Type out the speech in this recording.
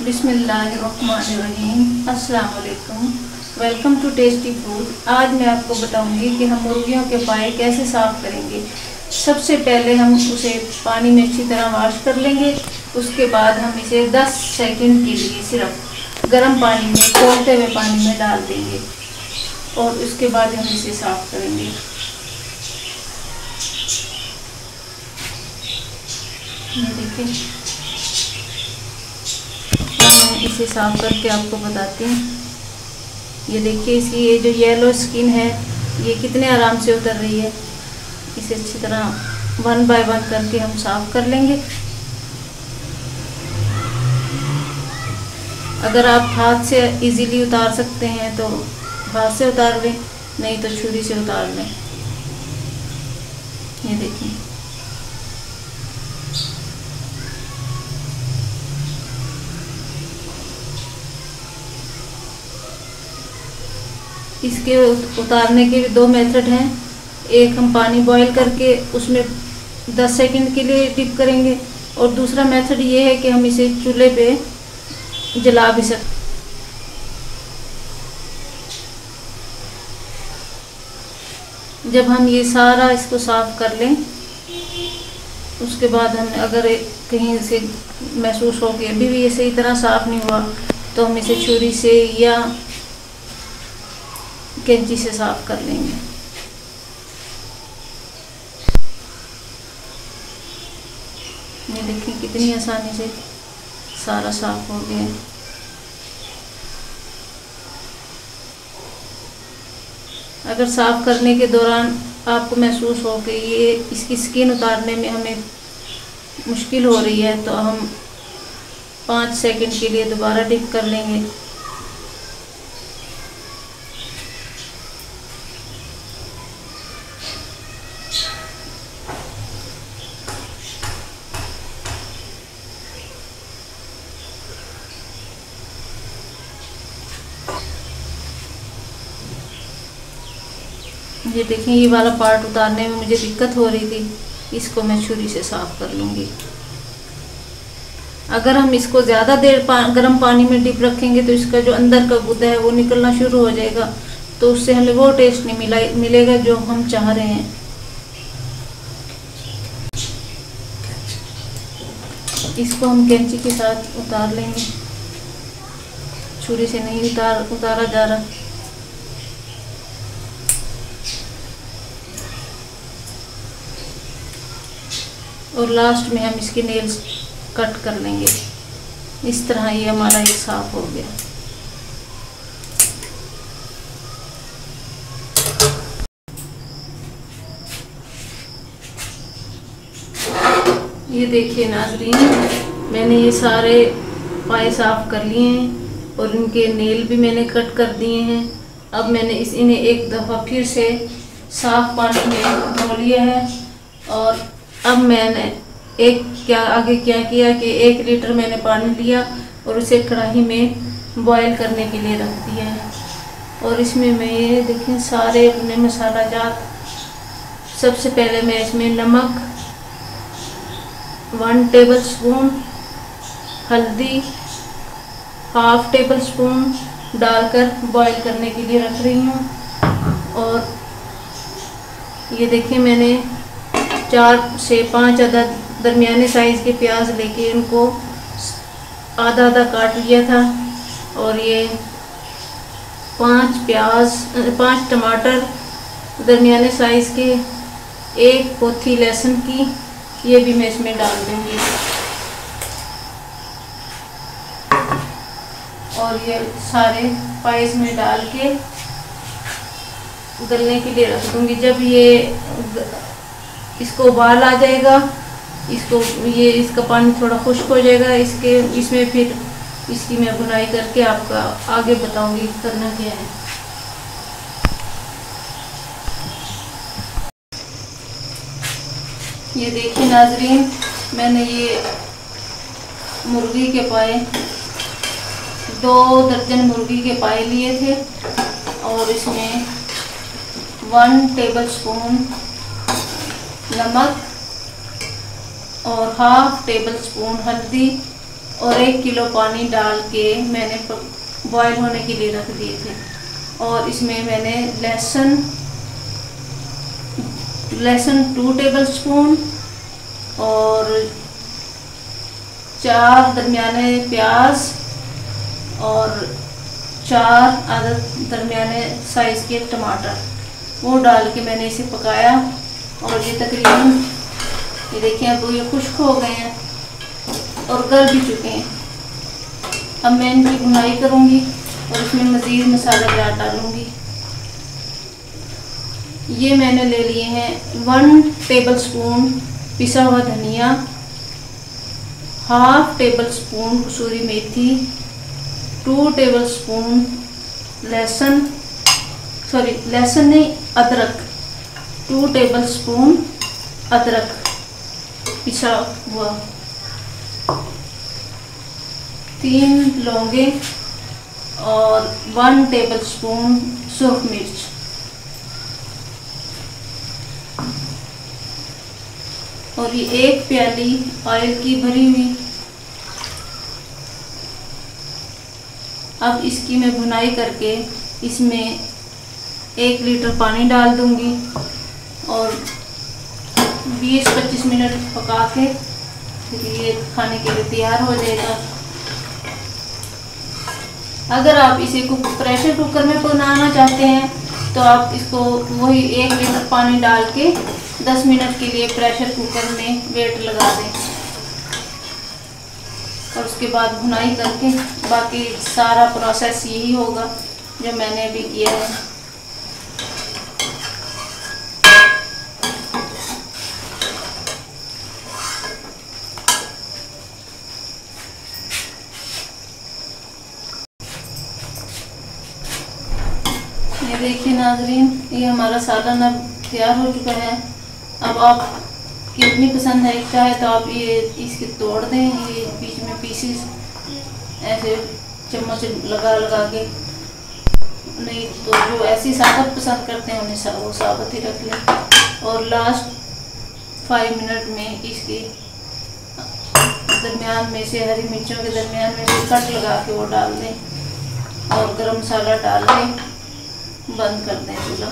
बिस्मिल्लाहिर्रहमानिर्रहीम। अस्सलाम वालेकुम। Welcome to tasty food. आज मैं आपको बताऊंगी कि हम मुर्गियों के पाए कैसे साफ़ करेंगे। सबसे पहले हम उसे पानी में अच्छी तरह वॉश कर लेंगे। उसके बाद हम इसे 10 सेकंड के लिए सिर्फ गर्म पानी में, खौलते हुए पानी में डाल देंगे और उसके बाद हम इसे साफ़ करेंगे। ये देखिए, मैं इसे साफ करके आपको बताती हूँ। ये देखिए, इसकी ये जो येलो स्किन है ये कितने आराम से उतर रही है। इसे अच्छी तरह 1 बाय 1 करके हम साफ कर लेंगे। अगर आप हाथ से इजीली उतार सकते हैं तो हाथ से उतार लें, नहीं तो छुरी से उतार लें। ये देखिए, इसके उतारने के 2 मेथड हैं। एक, हम पानी बॉईल करके उसमें 10 सेकंड के लिए डिप करेंगे, और दूसरा मेथड ये है कि हम इसे चूल्हे पे जला भी सकते। जब हम ये सारा इसको साफ कर लें, उसके बाद हम अगर कहीं से महसूस हो कि अभी भी ये सही तरह साफ नहीं हुआ, तो हम इसे छुरी से या कैंची से साफ कर लेंगे। ये देखिए, कितनी आसानी से सारा साफ हो गया। अगर साफ करने के दौरान आपको महसूस हो कि ये इसकी स्किन उतारने में हमें मुश्किल हो रही है, तो हम 5 सेकंड के लिए दोबारा डिप कर लेंगे। ये देखिए, ये वाला पार्ट उतारने में मुझे दिक्कत हो रही थी, इसको मैं छुरी से साफ कर लूँगी। अगर हम इसको ज़्यादा देर गर्म पानी में डिप रखेंगे तो इसका जो अंदर का गुदा है वो निकलना शुरू हो जाएगा, तो उससे हमें वो टेस्ट नहीं मिलेगा जो हम चाह रहे हैं। इसको हम कैंची के साथ उतार लेंगे, छुरी से नहीं उतारा जा रहा। और लास्ट में हम इसके नेल्स कट कर लेंगे। इस तरह ये हमारा एक साफ हो गया। ये देखिए नाज़रीन, मैंने ये सारे पाए साफ कर लिए हैं और इनके नेल भी मैंने कट कर दिए हैं। अब मैंने इन्हें एक दफ़ा फिर से साफ पानी में धो लिया है, और अब मैंने आगे क्या किया कि 1 लीटर मैंने पानी लिया और उसे कढ़ाई में बॉईल करने के लिए रख दिया है। और इसमें मैं ये देखें सारे अपने मसाला जात, सबसे पहले मैं इसमें नमक 1 टेबल स्पून, हल्दी 1/2 टेबल स्पून डालकर बॉईल करने के लिए रख रही हूँ। और ये देखिए, मैंने 4 से 5 अदद दरमियाने साइज़ के प्याज लेके इनको आधा आधा काट लिया था, और ये 5 टमाटर दरमियाने साइज़ के, 1 पोथी लहसुन की, ये भी मैं इसमें डाल दूँगी। और ये सारे पाइस में डाल के गलने के लिए रख दूँगी। जब ये इसको उबाल आ जाएगा, इसका पानी थोड़ा खुश्क हो जाएगा, इसमें फिर इसकी मैं बुनाई करके आपका आगे बताऊंगी करना क्या है। ये देखिए नाज़रीन, मैंने ये मुर्गी के पाए 2 दर्जन मुर्गी के पाए लिए थे, और इसमें 1 टेबल स्पून नमक और 1/2 टेबल स्पून हल्दी और 1 किलो पानी डाल के मैंने बॉयल होने के लिए रख दिए थे। और इसमें मैंने लहसुन 2 टेबलस्पून और 4 दरमियाने प्याज और 4 अदद दरमियाने साइज़ के टमाटर वो डाल के मैंने इसे पकाया। और ये तकरीबन ये देखिए अब ये खुश्क हो गए हैं और गल भी चुके हैं। अब मैं इनकी भुनाई करूँगी और इसमें मज़ीद मसाला जात डालूँगी। ये मैंने ले लिए हैं 1 टेबलस्पून पिसा हुआ धनिया, हाफ टेबलस्पून कसूरी मेथी, 2 टेबलस्पून लहसुन नहीं अदरक, 2 टेबलस्पून अदरक पिसा हुआ, 3 लौंगे और 1 टेबलस्पून सुर्ख मिर्च। और ये 1 प्याली ऑयल की भरी हुई। अब इसकी मैं भुनाई करके इसमें 1 लीटर पानी डाल दूंगी और 20-25 मिनट पका के फिर ये खाने के लिए तैयार हो जाएगा। अगर आप इसे प्रेशर कुकर में बनाना चाहते हैं तो आप इसको वही 1 लीटर पानी डाल के 10 मिनट के लिए प्रेशर कुकर में वेट लगा दें और उसके बाद भुनाई करके बाकी सारा प्रोसेस यही होगा जो मैंने अभी किया है। ये देखिए नाजरीन, ये हमारा सालन अब तैयार हो चुका है। अब आप कितनी पसंद है चाहे तो आप ये इसके तोड़ दें, ये बीच में पीसेस ऐसे चम्मच लगा लगा के, नहीं तो जो ऐसी साबुत पसंद करते हैं उन्हें वो साबुत ही रख लें। और लास्ट 5 मिनट में इसके दरमियान में से हरी मिर्चों के दरमियान में से कट लगा के वो डाल दें और गरम मसाला डाल के बंद कर दें चूल्हा।